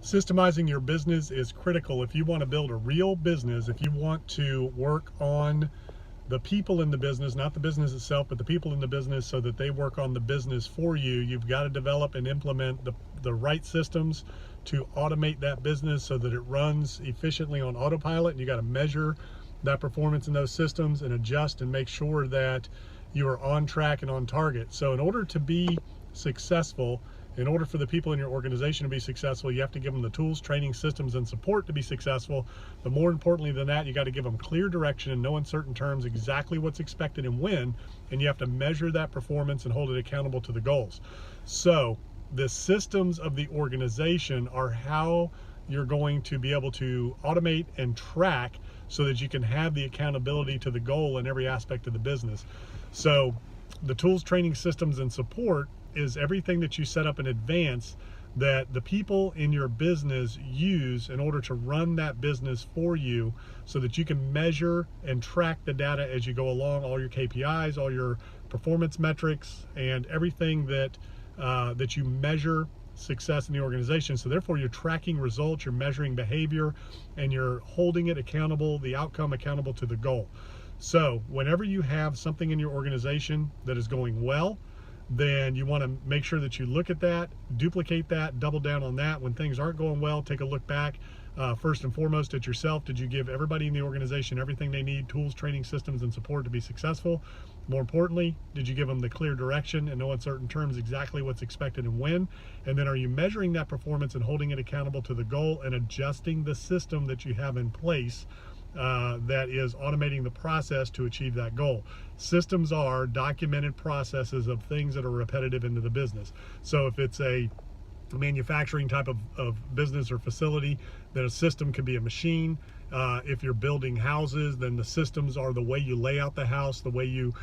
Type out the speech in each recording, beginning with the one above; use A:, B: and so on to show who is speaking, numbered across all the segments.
A: Systemizing your business is critical if you want to build a real business, if you want to work on the people in the business, not the business itself, but the people in the business so that they work on the business for you. You've got to develop and implement the right systems to automate that business so that it runs efficiently on autopilot. And you got to measure that performance in those systems and adjust and make sure that you are on track and on target. So in order to be successful, in order for the people in your organization to be successful, you have to give them the tools, training, systems, and support to be successful. But more importantly than that, you got to give them clear direction in no uncertain terms, exactly what's expected and when, and you have to measure that performance and hold it accountable to the goals. So the systems of the organization are how you're going to be able to automate and track so that you can have the accountability to the goal in every aspect of the business. So the tools, training, systems, and support is everything that you set up in advance that the people in your business use in order to run that business for you so that you can measure and track the data as you go along, all your KPIs, all your performance metrics, and everything that that you measure success in the organization. So therefore you're tracking results, you're measuring behavior, and you're holding it accountable, the outcome accountable to the goal. So whenever you have something in your organization that is going well, then you want to make sure that you look at that, duplicate that, double down on that. When things aren't going well, take a look back first and foremost at yourself. Did you give everybody in the organization everything they need, tools, training, systems, and support to be successful? More importantly, did you give them the clear direction and no uncertain terms exactly what's expected and when? And then are you measuring that performance and holding it accountable to the goal and adjusting the system that you have in place that is automating the process to achieve that goal? Systems are documented processes of things that are repetitive into the business. So if it's a manufacturing type of business or facility, then a system could be a machine. If you're building houses, then the systems are the way you lay out the house, the way you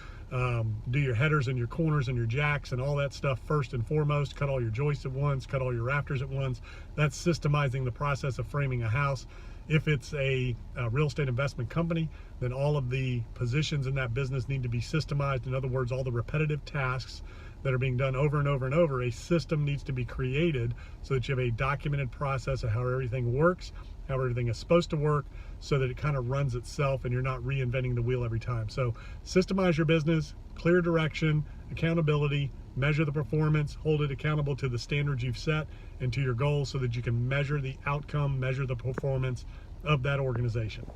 A: do your headers and your corners and your jacks and all that stuff first and foremost. Cut all your joists at once, cut all your rafters at once. That's systemizing the process of framing a house. If it's a real estate investment company, then all of the positions in that business need to be systemized. In other words, all the repetitive tasks that are being done over and over and over, a system needs to be created so that you have a documented process of how everything works, how everything is supposed to work, so that it kind of runs itself and you're not reinventing the wheel every time. So systemize your business, clear direction, accountability, measure the performance, hold it accountable to the standards you've set and to your goals so that you can measure the outcome, measure the performance of that organization.